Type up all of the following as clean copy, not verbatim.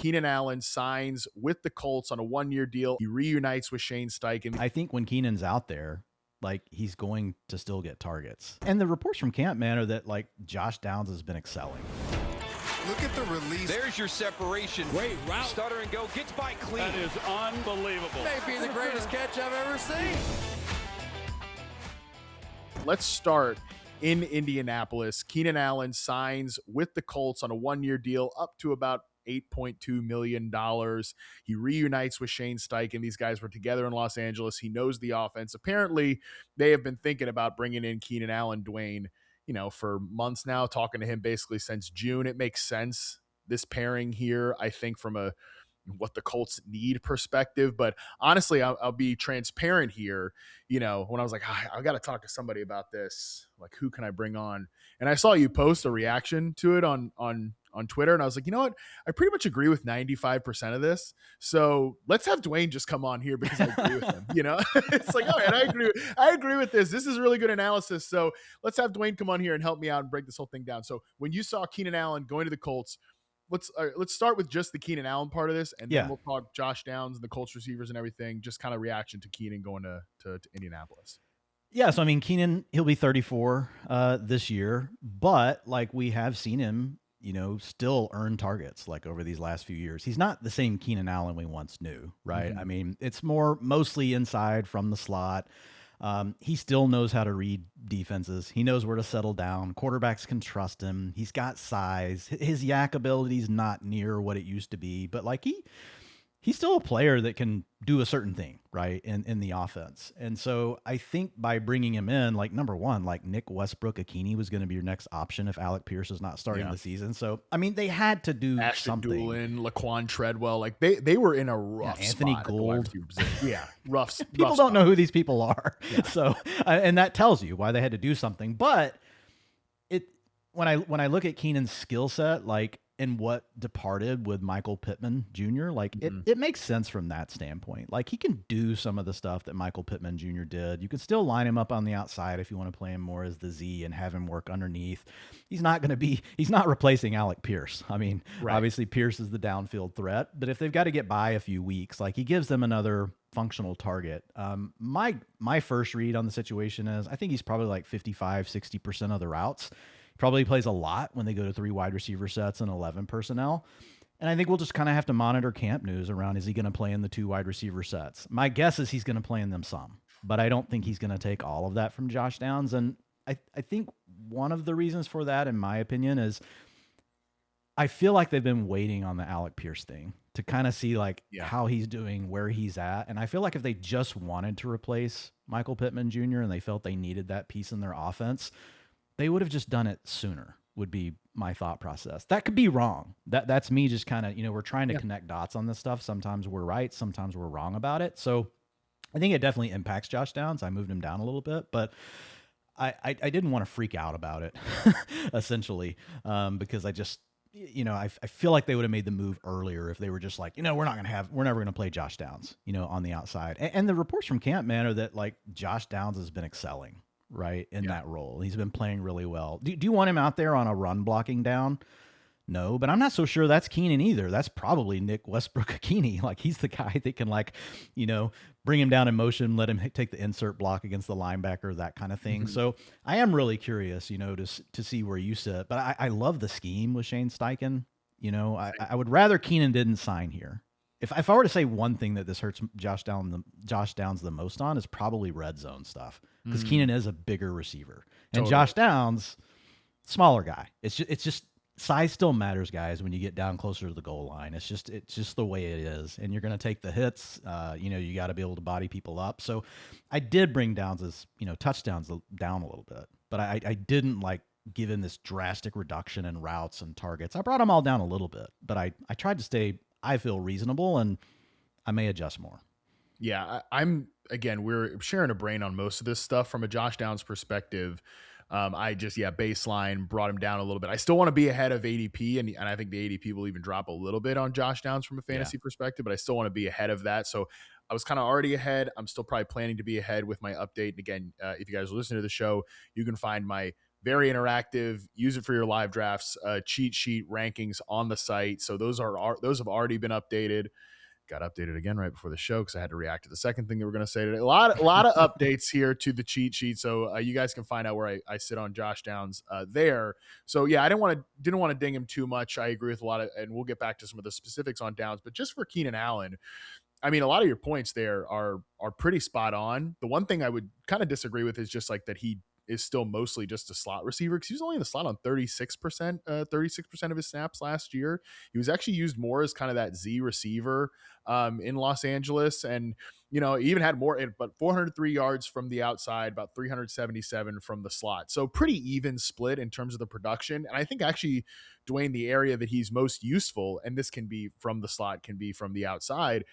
Keenan Allen signs with the Colts on a 1-year deal. He reunites with Shane Steichen. I think when Keenan's out there, like, he's going to still get targets. And the reports from camp, man, are that, like, Josh Downs has been excelling. Look at the release. There's your separation. Great route. Stutter and go. Gets by clean. That is unbelievable. May be the greatest catch I've ever seen. Let's start in Indianapolis. Keenan Allen signs with the Colts on a 1-year deal up to about $8.2 million. He reunites with Shane Steichen. These guys were together in Los Angeles. He knows the offense. Apparently, they have been thinking about bringing in Keenan Allen, Dwain, for months now, talking to him basically since June. It makes sense, this pairing here, I think, from what the Colts need perspective. But honestly, I'll be transparent here. When I was like, I got to talk to somebody about this, like, who can I bring on? And I saw you post a reaction to it on Twitter. And I was like, you know what? I pretty much agree with 95% of this. So let's have Dwain just come on here because I agree with him. It's like, all right, I agree with this. This is really good analysis. So let's have Dwain come on here and help me out and break this whole thing down. So when you saw Keenan Allen going to the Colts, let's start with just the Keenan Allen part of this, and then we'll talk Josh Downs and the Colts receivers and everything, just kind of reaction to Keenan going to Indianapolis. Yeah, so I mean, Keenan, he'll be 34 this year, but like, we have seen him, still earn targets like over these last few years. He's not the same Keenan Allen we once knew, right? Mm-hmm. I mean, it's mostly inside from the slot. He still knows how to read defenses. He knows where to settle down. Quarterbacks can trust him. He's got size. His yak ability is not near what it used to be, but like, he's still a player that can do a certain thing, right, in the offense. And so I think by bringing him in, like, number one, like, Nick Westbrook-Ikhine was going to be your next option if Alec Pierce is not starting the season. So, I mean, they had to do Ashton something. Dulin, Laquan Treadwell, like, they were in a rough Anthony spot. Gould. Rough. People don't know who these people are. Yeah. So, and that tells you why they had to do something. But when I look at Keenan's skill set, like, and what departed with Michael Pittman Jr., like, it makes sense from that standpoint. Like, he can do some of the stuff that Michael Pittman Jr. did. You can still line him up on the outside if you want to play him more as the Z and have him work underneath. He's not replacing Alec Pierce. I mean, Obviously Pierce is the downfield threat, but if they've got to get by a few weeks, like, he gives them another functional target. My first read on the situation is I think he's probably like 55-60% of the routes. Probably plays a lot when they go to 3 wide receiver sets and 11 personnel. And I think we'll just kind of have to monitor camp news around, is he going to play in the 2 wide receiver sets? My guess is he's going to play in them some, but I don't think he's going to take all of that from Josh Downs. And I think one of the reasons for that, in my opinion, is I feel like they've been waiting on the Alec Pierce thing to kind of see how he's doing, where he's at. And I feel like if they just wanted to replace Michael Pittman Jr. and they felt they needed that piece in their offense, they would have just done it sooner, would be my thought process. That could be wrong. That's me just kind of, we're trying to connect dots on this stuff. Sometimes we're right. Sometimes we're wrong about it. So I think it definitely impacts Josh Downs. I moved him down a little bit, but I didn't want to freak out about it, essentially, because I just, I feel like they would have made the move earlier if they were just like, we're never going to play Josh Downs, on the outside. And the reports from camp, man, are that, like, Josh Downs has been excelling, right, in that role. He's been playing really well. Do you want him out there on a run blocking down? No, but I'm not so sure that's Keenan either. That's probably Nick Westbrook-Ikhine. Like, he's the guy that can, like, bring him down in motion, let him take the insert block against the linebacker, that kind of thing. Mm-hmm. So I am really curious, to see where you sit. But I love the scheme with Shane Steichen. I would rather Keenan didn't sign here. If I were to say one thing that this hurts Josh Downs the most on, is probably red zone stuff, because Keenan is a bigger receiver and Josh Downs, smaller guy. It's just size still matters, guys, when you get down closer to the goal line. It's just the way it is, and you're going to take the hits. You got to be able to body people up. So I did bring Downs' touchdowns down a little bit, but I didn't like give him this drastic reduction in routes and targets. I brought them all down a little bit, but I tried to stay, I feel, reasonable, and I may adjust more. Yeah, we're sharing a brain on most of this stuff from a Josh Downs perspective. I just, baseline brought him down a little bit. I still want to be ahead of ADP, and I think the ADP will even drop a little bit on Josh Downs from a fantasy perspective, but I still want to be ahead of that. So I was kind of already ahead. I'm still probably planning to be ahead with my update. And again, if you guys listen to the show, you can find my very interactive. Use it for your live drafts, cheat sheet rankings on the site. So those have already been updated. Got updated again right before the show because I had to react to the second thing that we're going to say today. A lot of updates here to the cheat sheet, so you guys can find out where I sit on Josh Downs there. So yeah, I didn't want to ding him too much. I agree with a lot of, and we'll get back to some of the specifics on Downs. But just for Keenan Allen, I mean, a lot of your points there are pretty spot on. The one thing I would kind of disagree with is just like that he is still mostly just a slot receiver because he was only in the slot on 36% of his snaps last year. He was actually used more as kind of that Z receiver in Los Angeles. And, he even had more, but 403 yards from the outside, about 377 from the slot. So pretty even split in terms of the production. And I think actually, Dwayne, the area that he's most useful, and this can be from the slot, can be from the outside,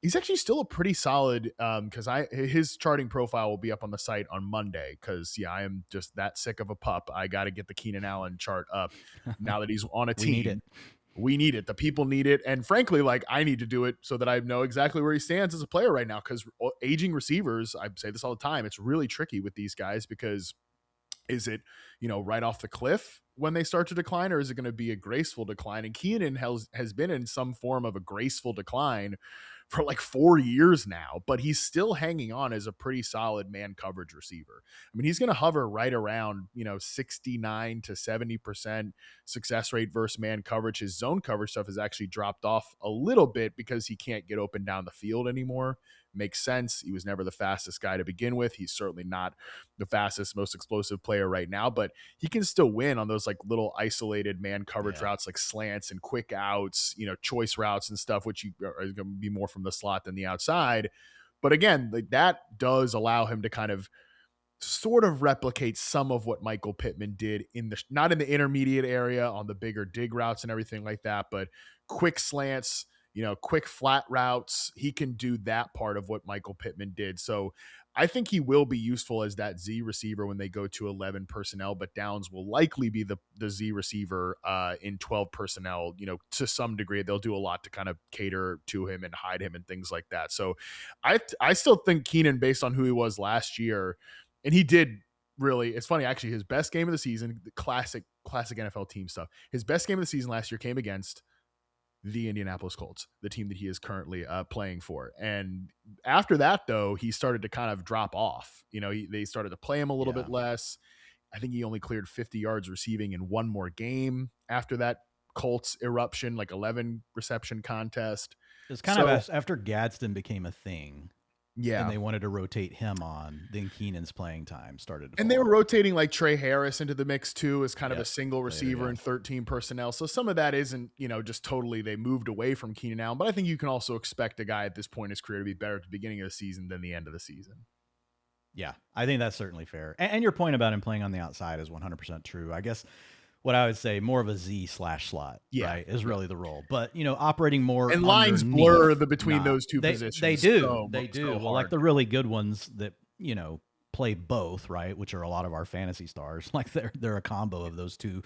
he's actually still a pretty solid because his charting profile will be up on the site on Monday because I am just that sick of a pup. I got to get the Keenan Allen chart up now that he's on a team. We need it. The people need it. And frankly, like I need to do it so that I know exactly where he stands as a player right now because aging receivers, I say this all the time, it's really tricky with these guys because is it, right off the cliff when they start to decline, or is it going to be a graceful decline? And Keenan has been in some form of a graceful decline for like 4 years now, but he's still hanging on as a pretty solid man coverage receiver. I mean, he's going to hover right around, 69 to 70% success rate versus man coverage. His zone coverage stuff has actually dropped off a little bit because he can't get open down the field anymore. Makes sense. He was never the fastest guy to begin with. He's certainly not the fastest, most explosive player right now, but he can still win on those like little isolated man coverage routes, like slants and quick outs, choice routes and stuff, which are going to be more from the slot than the outside. But again, like that does allow him to kind of sort of replicate some of what Michael Pittman did not in the intermediate area on the bigger dig routes and everything like that, but quick slants, quick flat routes. He can do that part of what Michael Pittman did. So I think he will be useful as that Z receiver when they go to 11 personnel, but Downs will likely be the Z receiver in 12 personnel, to some degree. They'll do a lot to kind of cater to him and hide him and things like that. So I still think Keenan, based on who he was last year, and he did really, it's funny, actually, his best game of the season, the classic NFL team stuff. His best game of the season last year came against the Indianapolis Colts, the team that he is currently playing for. And after that, though, he started to kind of drop off. They started to play him a little bit less. I think he only cleared 50 yards receiving in one more game after that Colts eruption, like 11 reception contest. It's kind of after Gadsden became a thing. Yeah. And they wanted to rotate him on. Then Keenan's playing time started to And fall they were off. rotating like Trey Harris into the mix too as kind of a single receiver and 13 personnel. So some of that isn't, just totally they moved away from Keenan Allen. But I think you can also expect a guy at this point in his career to be better at the beginning of the season than the end of the season. Yeah, I think that's certainly fair. And your point about him playing on the outside is 100% true. I guess what I would say more of a Z/slot, right, is really the role. But, operating more and lines blur between those two positions. They do. So Well, like the really good ones that, play both, right, which are a lot of our fantasy stars. Like they're a combo of those two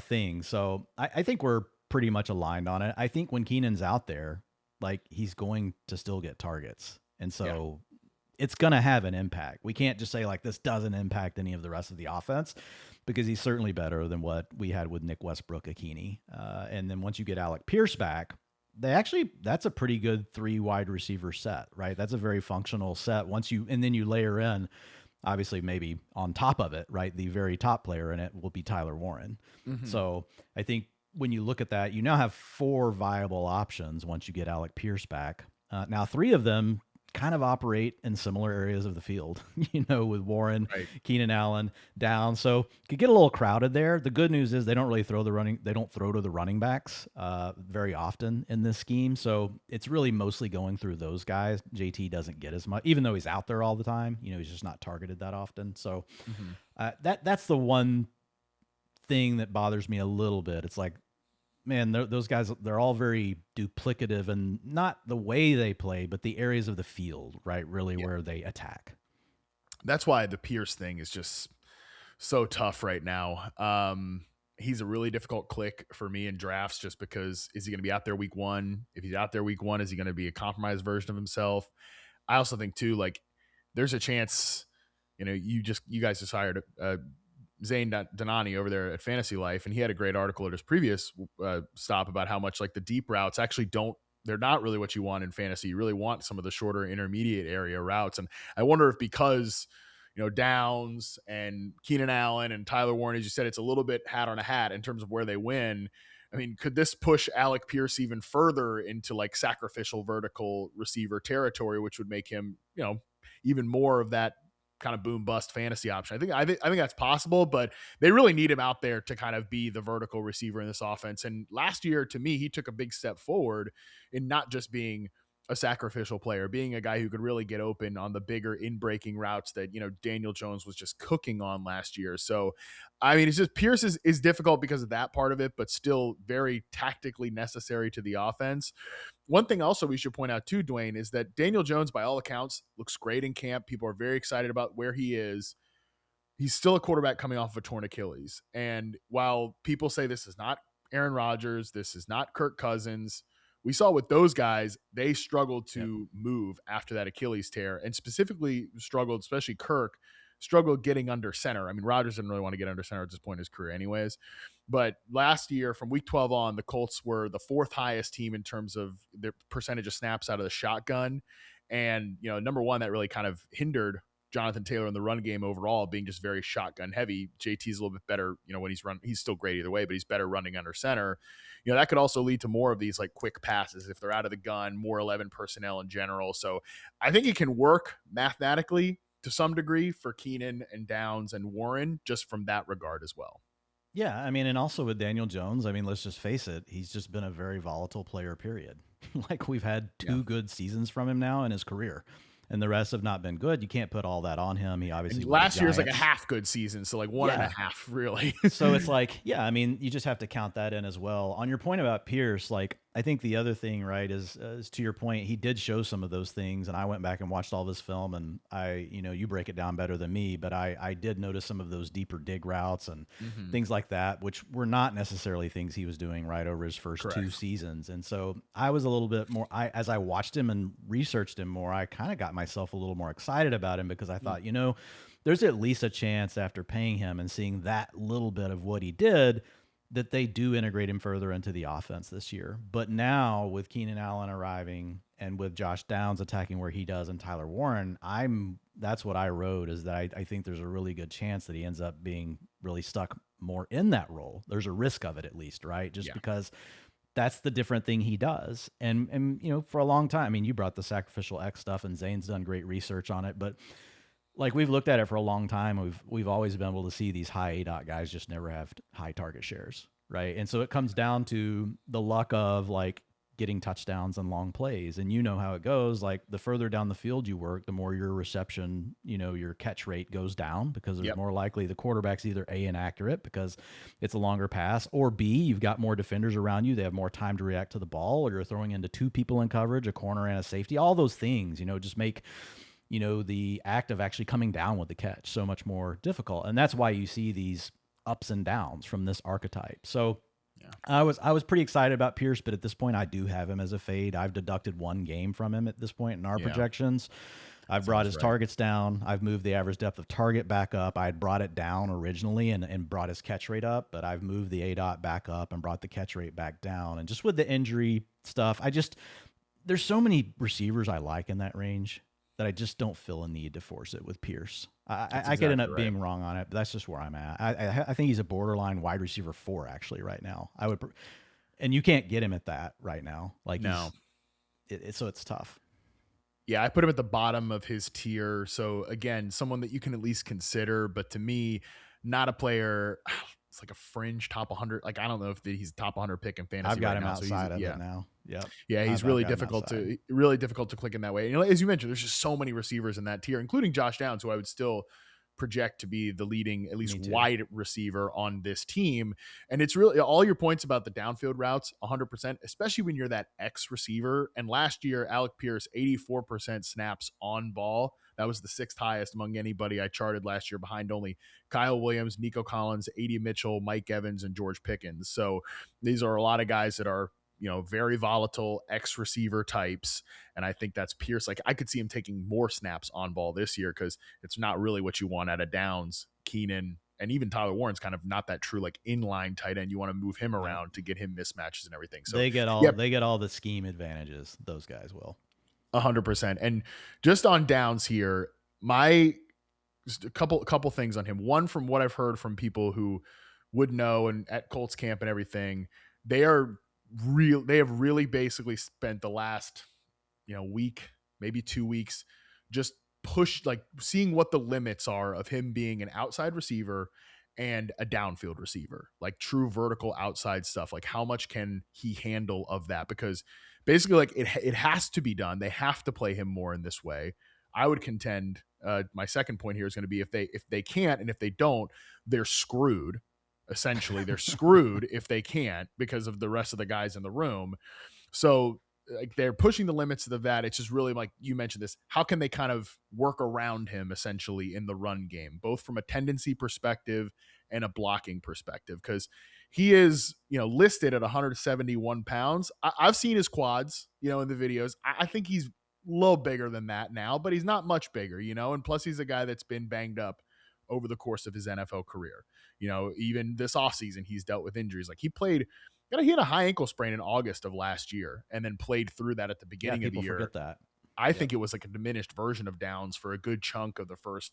things. So I think we're pretty much aligned on it. I think when Keenan's out there, like he's going to still get targets. And so it's going to have an impact. We can't just say like this doesn't impact any of the rest of the offense, because he's certainly better than what we had with Nick Westbrook-Ikhine. And then once you get Alec Pierce back, that's a pretty good 3 wide receiver set, right? That's a very functional set. And then you layer in, obviously maybe on top of it, right? The very top player in it will be Tyler Warren. Mm-hmm. So I think when you look at that, you now have 4 viable options once you get Alec Pierce back. Now 3 of them kind of operate in similar areas of the field, with Warren, Keenan Allen, Downs. So it could get a little crowded there. The good news is they don't throw to the running backs very often in this scheme. So it's really mostly going through those guys. JT doesn't get as much, even though he's out there all the time. He's just not targeted that often. So that's the one thing that bothers me a little bit. It's like, man, those guys, they're all very duplicative, and not the way they play, but the areas of the field, right? Really where they attack. That's why the Pierce thing is just so tough right now. He's a really difficult click for me in drafts just because is he going to be out there week 1? If he's out there week 1, is he going to be a compromised version of himself? I also think too, like there's a chance, you guys just hired Zane Donani over there at Fantasy Life, and he had a great article at his previous stop about how much like the deep routes actually they're not really what you want in fantasy. You really want some of the shorter intermediate area routes. And I wonder if because, Downs and Keenan Allen and Tyler Warren, as you said, it's a little bit hat on a hat in terms of where they win. I mean, could this push Alec Pierce even further into like sacrificial vertical receiver territory, which would make him, even more of that kind of boom bust fantasy option? I think that's possible, but they really need him out there to kind of be the vertical receiver in this offense. And last year, to me, he took a big step forward in not just being a sacrificial player, being a guy who could really get open on the bigger in-breaking routes that, Daniel Jones was just cooking on last year. So, I mean, it's just Pierce is difficult because of that part of it, but still very tactically necessary to the offense. One thing also we should point out too, Dwayne, is that Daniel Jones, by all accounts, looks great in camp. People are very excited about where he is. He's still a quarterback coming off of a torn Achilles. And while people say this is not Aaron Rodgers, this is not Kirk Cousins, we saw with those guys, they struggled to move after that Achilles tear, and specifically struggled, especially Kirk, struggled getting under center. I mean, Rodgers didn't really want to get under center at this point in his career anyways. But last year, from week 12 on, the Colts were the fourth highest team in terms of their percentage of snaps out of the shotgun. And, number one, that really kind of hindered Jonathan Taylor in the run game overall, being just very shotgun heavy. JT's a little bit better, when he's still great either way, but he's better running under center. That could also lead to more of these like quick passes if they're out of the gun, more 11 personnel in general. So I think it can work mathematically to some degree for Keenan and Downs and Warren, just from that regard as well. Yeah, I mean, and also with Daniel Jones, I mean, let's just face it, he's just been a very volatile player, period. Like we've had two good seasons from him now in his career, and the rest have not been good. You can't put all that on him. He obviously last year's like a half good season, so like one and a half really. So it's like, yeah, I mean, you just have to count that in as well. On your point about Pierce, like I think the other thing, right, is to your point, he did show some of those things, and I went back and watched all this film, and you break it down better than me, but I did notice some of those deeper dig routes and things like that, which were not necessarily things he was doing right over his first two seasons. And so I was a little bit more, as I watched him and researched him more, I kind of got myself a little more excited about him because I thought, there's at least a chance after paying him and seeing that little bit of what he did that they do integrate him further into the offense this year. But now with Keenan Allen arriving and with Josh Downs attacking where he does and Tyler Warren, that's what I wrote, is that I think there's a really good chance that he ends up being really stuck more in that role. There's a risk of it at least, right? Just because that's the different thing he does. And for a long time, I mean, you brought the sacrificial X stuff and Zane's done great research on it, but like we've looked at it for a long time. We've always been able to see these high ADOT guys just never have high target shares, right? And so it comes down to the luck of like getting touchdowns and long plays. And you know how it goes. Like the further down the field you work, the more your reception, your catch rate goes down because there's more likely the quarterback's either A, inaccurate because it's a longer pass, or B, you've got more defenders around you. They have more time to react to the ball, or you're throwing into two people in coverage, a corner and a safety. All those things, just make the act of actually coming down with the catch so much more difficult. And that's why you see these ups and downs from this archetype. So I was pretty excited about Pierce, but at this point I do have him as a fade. I've deducted one game from him at this point in our projections. I've brought his targets down. I've moved the average depth of target back up. I had brought it down originally and brought his catch rate up, but I've moved the ADOT back up and brought the catch rate back down. And just with the injury stuff, there's so many receivers I like in that range that I just don't feel a need to force it with Pierce. I could end up being wrong on it, but that's just where I'm at. I think he's a borderline wide receiver 4 actually right now. And you can't get him at that right now. Like no, so it's tough. Yeah, I put him at the bottom of his tier. So again, someone that you can at least consider, but to me, not a player. It's like a fringe top 100. Like I don't know if he's top 100 pick in fantasy. I've got right him now, outside so of it now. Yep. Yeah, he's really difficult to click in that way. As you mentioned, there's just so many receivers in that tier, including Josh Downs, who I would still project to be the leading, at least wide receiver on this team. And it's really all your points about the downfield routes, 100%, especially when you're that X receiver. And last year, Alec Pierce, 84% snaps on ball. That was the 6th highest among anybody I charted last year, behind only Kyle Williams, Nico Collins, A.D. Mitchell, Mike Evans, and George Pickens. So these are a lot of guys that are, very volatile X receiver types. And I think that's Pierce. Like I could see him taking more snaps on ball this year because it's not really what you want out of Downs, Keenan, and even Tyler Warren's kind of not that true, like inline tight end. You want to move him around to get him mismatches and everything. So they get all the scheme advantages. Those guys will 100%. And just on Downs here, just a couple things on him. One, from what I've heard from people who would know and at Colts camp and everything, they have really basically spent the last, week, maybe 2 weeks, just seeing what the limits are of him being an outside receiver and a downfield receiver, like true vertical outside stuff. Like how much can he handle of that? Because basically like it has to be done. They have to play him more in this way. I would contend my second point here is going to be if they can't, and if they don't, they're screwed. Essentially, they're screwed if they can't because of the rest of the guys in the room. So like they're pushing the limits of that. It's just really like you mentioned this. How can they kind of work around him essentially in the run game, both from a tendency perspective and a blocking perspective? Because he is, listed at 171 pounds. I've seen his quads, in the videos. I think he's a little bigger than that now, but he's not much bigger, and plus he's a guy that's been banged up over the course of his NFL career. Even this offseason, he's dealt with injuries. Like he had a high ankle sprain in August of last year and then played through that at the beginning of the year. Forget that. I think it was like a diminished version of Downs for a good chunk of the first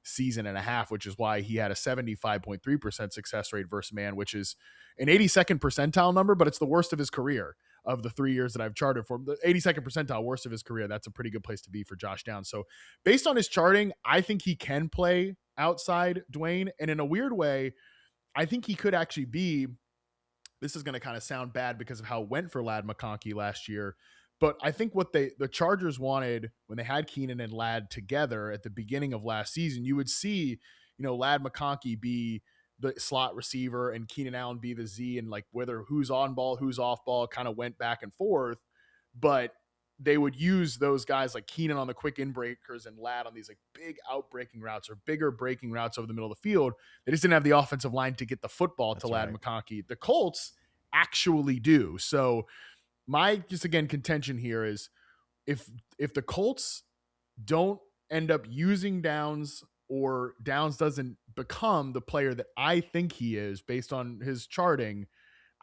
season and a half, which is why he had a 75.3% success rate versus man, which is an 82nd percentile number, but it's the worst of his career of the 3 years that I've charted for him. The 82nd percentile, worst of his career. That's a pretty good place to be for Josh Downs. So based on his charting, I think he can play outside Dwain. And in a weird way, I think he could actually be, this is going to kind of sound bad because of how it went for Ladd McConkey last year, but I think what the Chargers wanted when they had Keenan and Ladd together at the beginning of last season, you would see, Ladd McConkey be the slot receiver and Keenan Allen be the Z, and like whether who's on ball, who's off ball kind of went back and forth, but they would use those guys like Keenan on the quick in breakers and Ladd on these like big out breaking routes or bigger breaking routes over the middle of the field. They just didn't have the offensive line to get the football to Ladd McConkey. The Colts actually do. So my just again contention here is if the Colts don't end up using Downs, or Downs doesn't become the player that I think he is based on his charting,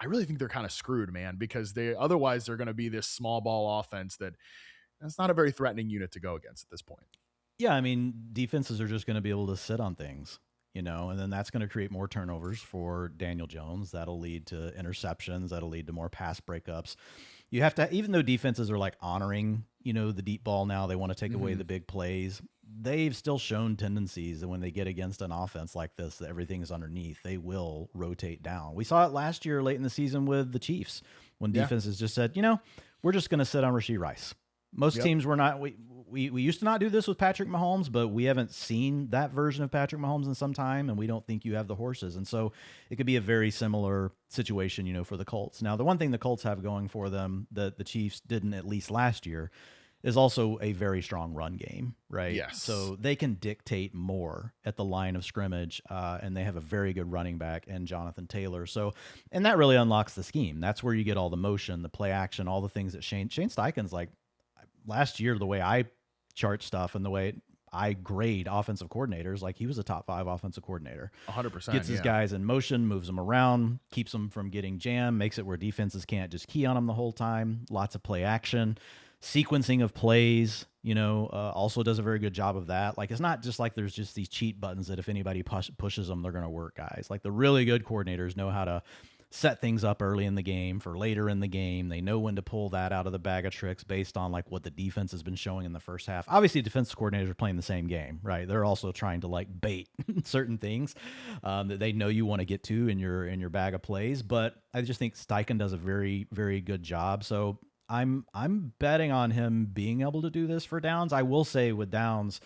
I really think they're kind of screwed, man, because otherwise they're going to be this small ball offense that's not a very threatening unit to go against at this point. Yeah, I mean, defenses are just going to be able to sit on things, and then that's going to create more turnovers for Daniel Jones. That'll lead to interceptions. That'll lead to more pass breakups. You have to, even though defenses are like honoring, the deep ball now, they want to take away the big plays. They've still shown tendencies that when they get against an offense like this, that everything is underneath, they will rotate down. We saw it last year late in the season with the Chiefs when defenses just said, we're just going to sit on Rashee Rice. Most teams were not. We used to not do this with Patrick Mahomes, but we haven't seen that version of Patrick Mahomes in some time, and we don't think you have the horses. And so it could be a very similar situation, for the Colts. Now, the one thing the Colts have going for them that the Chiefs didn't, at least last year, is also a very strong run game, right? Yes. So they can dictate more at the line of scrimmage, and they have a very good running back in Jonathan Taylor. So, and that really unlocks the scheme. That's where you get all the motion, the play action, all the things that Shane Steichen's like. Last year, the way I chart stuff and the way I grade offensive coordinators, like he was a top 5 offensive coordinator. 100%. Gets his guys in motion, moves them around, keeps them from getting jammed, makes it where defenses can't just key on them the whole time. Lots of play action, sequencing of plays, also does a very good job of that. Like, it's not just like there's just these cheat buttons that if anybody pushes them, they're going to work, guys. Like the really good coordinators know how to set things up early in the game for later in the game. They know when to pull that out of the bag of tricks based on like what the defense has been showing in the first half. Obviously, defensive coordinators are playing the same game, right? They're also trying to like bait certain things that they know you want to get to in your bag of plays. But I just think Steichen does a very, very good job. So I'm betting on him being able to do this for Downs. I will say with Downs,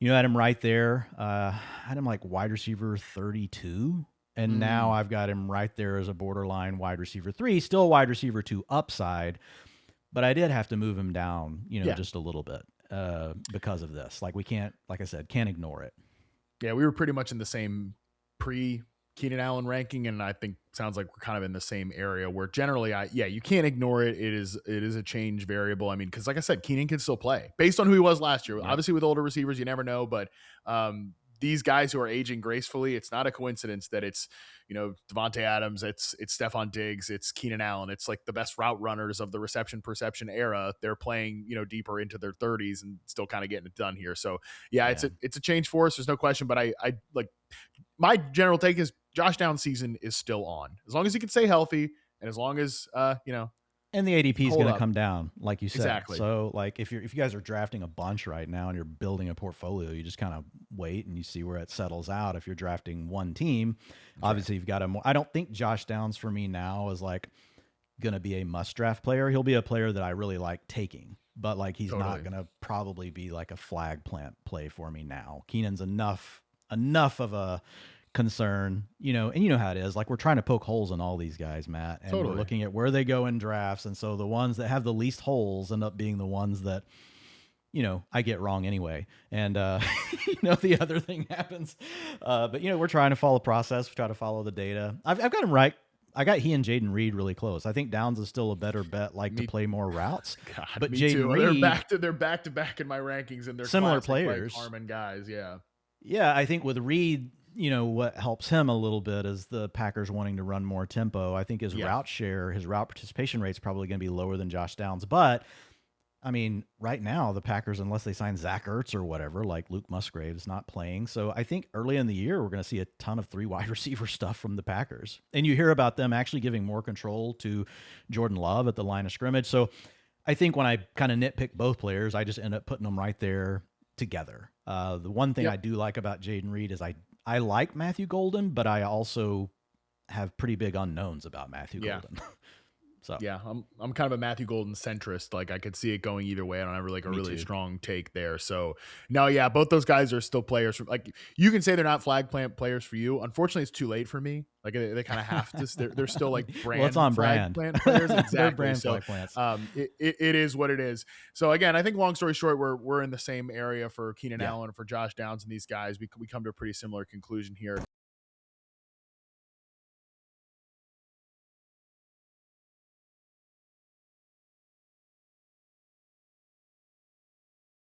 I had him right there. I had him like wide receiver 32. And now I've got him right there as a borderline wide receiver 3, still wide receiver 2 upside. But I did have to move him down, just a little bit because of this. Like we can't, like I said, can't ignore it. Yeah, we were pretty much in the same pre-Keenan Allen ranking, and I think sounds like we're kind of in the same area where generally, you can't ignore it. It is a change variable. I mean, because like I said, Keenan can still play based on who he was last year. Right. Obviously, with older receivers, you never know, but these guys who are aging gracefully, it's not a coincidence that it's, Devontae Adams, it's Stephon Diggs, it's Keenan Allen. It's like the best route runners of the reception perception era. They're playing, deeper into their 30s and still kind of getting it done here. So yeah, it's a change for us. There's no question, but I like, my general take is Josh Downs' season is still on, as long as he can stay healthy and as long as, and the ADP is going to come down, like you said. Exactly. So, like, if you guys are drafting a bunch right now and you're building a portfolio, you just kind of wait and you see where it settles out. If you're drafting one team, obviously you've got a more. I don't think Josh Downs for me now is like going to be a must draft player. He'll be a player that I really like taking, but like he's not going to probably be like a flag plant play for me now. Keenan's enough of a concern, and you know how it is. Like, we're trying to poke holes in all these guys, Matt, and we're looking at where they go in drafts, and so the ones that have the least holes end up being the ones that I get wrong anyway. And the other thing happens, but we're trying to follow the process. We try to follow the data. I've got him right. I got he and Jaden Reed really close. I think Downs is still a better bet, to play more routes. God, but Jaden Reed, they're back to back in my rankings, and they're similar classic, players, like Harmon guys. Yeah. I think with Reed, what helps him a little bit is the Packers wanting to run more tempo. I think his route share, his route participation rate is probably going to be lower than Josh Downs. But, I mean, right now, the Packers, unless they sign Zach Ertz or whatever, like Luke Musgrave's not playing. So I think early in the year, we're going to see a ton of 3 wide receiver stuff from the Packers. And you hear about them actually giving more control to Jordan Love at the line of scrimmage. So I think when I kind of nitpick both players, I just end up putting them right there together. The one thing I do like about Jaden Reed is I like Matthew Golden, but I also have pretty big unknowns about Matthew Golden. So yeah, I'm kind of a Matthew Golden centrist. Like, I could see it going either way. I don't have like a really strong take there. So no, yeah, both those guys are still players. Like, you can say they're not flag plant players for you. Unfortunately, it's too late for me. Like, they kind of have to. They're still like brand. Well, it's on flag brand. Plant players. Exactly. They're brand so flag plants. It is what it is. So again, I think long story short, we're in the same area for Keenan Allen, for Josh Downs, and these guys. We come to a pretty similar conclusion here.